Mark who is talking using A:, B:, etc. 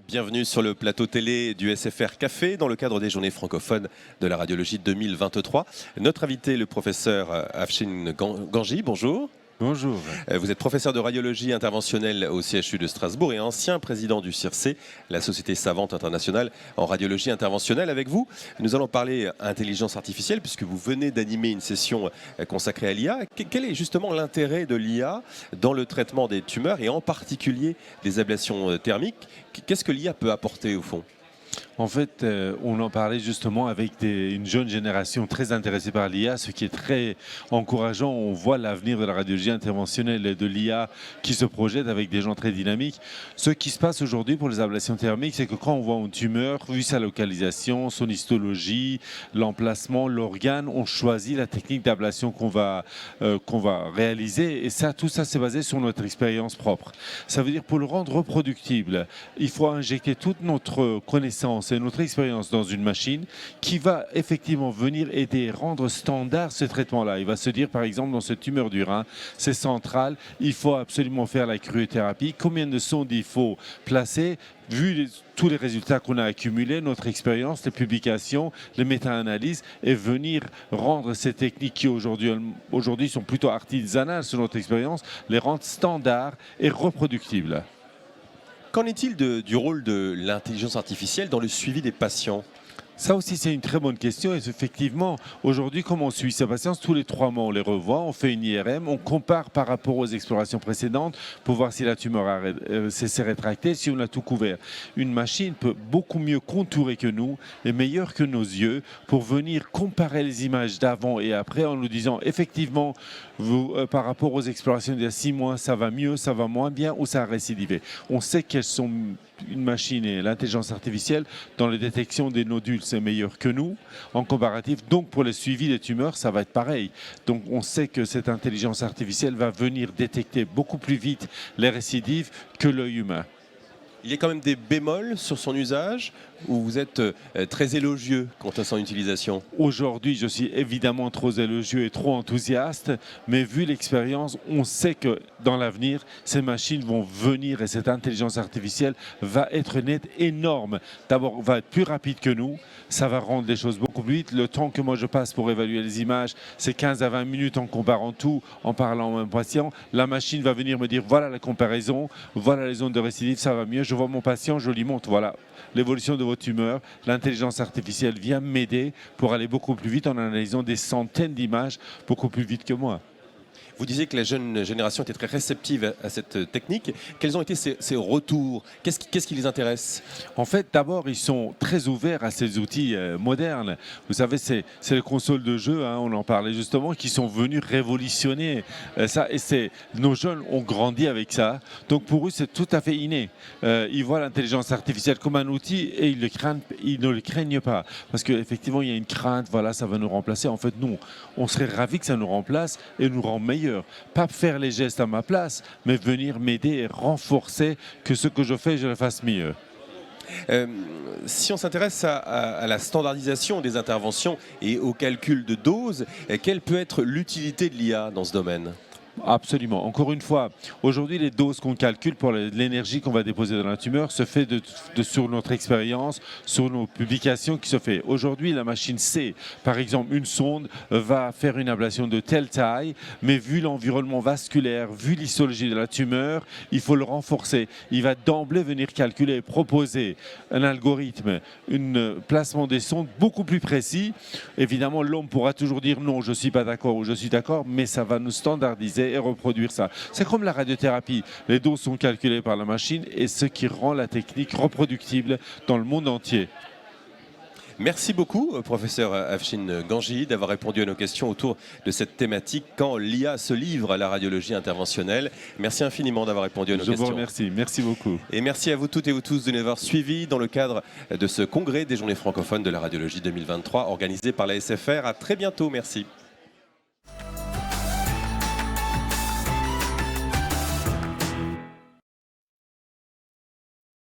A: Bienvenue sur le plateau télé du SFR Café dans le cadre des Journées francophones de la radiologie 2023. Notre invité, le professeur Afshin Ganji, bonjour.
B: Bonjour.
A: Vous êtes professeur de radiologie interventionnelle au CHU de Strasbourg et ancien président du CIRSE, la Société savante internationale en radiologie interventionnelle. Avec vous, nous allons parler intelligence artificielle puisque vous venez d'animer une session consacrée à l'IA. Quel est justement l'intérêt de l'IA dans le traitement des tumeurs et en particulier des ablations thermiques? Qu'est-ce que l'IA peut apporter au fond ?
B: En fait, on en parlait justement avec une jeune génération très intéressée par l'IA, ce qui est très encourageant. On voit l'avenir de la radiologie interventionnelle et de l'IA qui se projette avec des gens très dynamiques. Ce qui se passe aujourd'hui pour les ablations thermiques, c'est que quand on voit une tumeur, vu sa localisation, son histologie, l'emplacement, l'organe, on choisit la technique d'ablation qu'on va réaliser. Et ça, tout ça, c'est basé sur notre expérience propre. Ça veut dire pour le rendre reproductible, il faut injecter toute notre connaissance et notre expérience dans une machine qui va effectivement venir aider, rendre standard ce traitement-là. Il va se dire, par exemple, dans cette tumeur du rein, c'est central, il faut absolument faire la cryothérapie. Combien de sondes il faut placer? Vu tous les résultats qu'on a accumulés, notre expérience, les publications, les méta-analyses, et venir rendre ces techniques qui aujourd'hui sont plutôt artisanales sur notre expérience, les rendre standards et reproductibles.
A: Qu'en est-il du rôle de l'intelligence artificielle dans le suivi des patients ?
B: Ça aussi, c'est une très bonne question. Et effectivement, aujourd'hui, comme on suit ces patients, tous les 3 mois, on les revoit, on fait une IRM, on compare par rapport aux explorations précédentes pour voir si la tumeur s'est rétractée, si on a tout couvert. Une machine peut beaucoup mieux contourer que nous, et meilleure que nos yeux, pour venir comparer les images d'avant et après en nous disant, effectivement, par rapport aux explorations d'il y a 6 mois, ça va mieux, ça va moins bien ou ça a récidivé. On sait quelles sont une machine et l'intelligence artificielle dans la détection des nodules, c'est meilleur que nous en comparatif. Donc pour le suivi des tumeurs, ça va être pareil. Donc on sait que cette intelligence artificielle va venir détecter beaucoup plus vite les récidives que l'œil humain.
A: Il y a quand même des bémols sur son usage ou vous êtes très élogieux quant à son utilisation?
B: Aujourd'hui, je suis évidemment trop élogieux et trop enthousiaste, mais vu l'expérience, on sait que dans l'avenir, ces machines vont venir et cette intelligence artificielle va être nette, énorme. D'abord, va être plus rapide que nous, ça va rendre les choses beaucoup plus vite. Le temps que moi je passe pour évaluer les images, c'est 15 à 20 minutes en comparant tout, en parlant à un patient. La machine va venir me dire, voilà la comparaison, voilà les zones de récidive, ça va mieux. Je vois mon patient, je lui montre, voilà l'évolution de votre tumeur. L'intelligence artificielle vient m'aider pour aller beaucoup plus vite en analysant des centaines d'images beaucoup plus vite que moi.
A: Vous disiez que la jeune génération était très réceptive à cette technique. Quels ont été ces retours? Qu'est-ce qui les intéresse?
B: En fait, d'abord, ils sont très ouverts à ces outils modernes. Vous savez, c'est les consoles de jeux, hein, on en parlait justement, qui sont venues révolutionner ça. Et nos jeunes ont grandi avec ça. Donc pour eux, c'est tout à fait inné. Ils voient l'intelligence artificielle comme un outil et ils ne le craignent pas. Parce qu'effectivement, il y a une crainte, voilà, ça va nous remplacer. En fait, nous, on serait ravis que ça nous remplace et nous rend meilleurs. Pas faire les gestes à ma place, mais venir m'aider et renforcer que ce que je fais, je le fasse mieux.
A: Si on s'intéresse à la standardisation des interventions et au calcul de doses, quelle peut être l'utilité de l'IA dans ce domaine ?
B: Absolument. Encore une fois, aujourd'hui, les doses qu'on calcule pour l'énergie qu'on va déposer dans la tumeur se fait sur notre expérience, sur nos publications qui se fait. Aujourd'hui, la machine sait, par exemple, une sonde va faire une ablation de telle taille, mais vu l'environnement vasculaire, vu l'histologie de la tumeur, il faut le renforcer. Il va d'emblée venir calculer et proposer un algorithme, un placement des sondes beaucoup plus précis. Évidemment, l'homme pourra toujours dire non, je ne suis pas d'accord ou je suis d'accord, mais ça va nous standardiser et reproduire ça. C'est comme la radiothérapie. Les doses sont calculées par la machine et ce qui rend la technique reproductible dans le monde entier.
A: Merci beaucoup, professeur Afshin Ganji, d'avoir répondu à nos questions autour de cette thématique quand l'IA se livre à la radiologie interventionnelle. Merci infiniment d'avoir répondu à nos questions.
B: Je vous remercie. Merci beaucoup.
A: Et merci à vous toutes et vous tous de nous avoir suivis dans le cadre de ce congrès des Journées francophones de la radiologie 2023 organisé par la SFR. À très bientôt. Merci.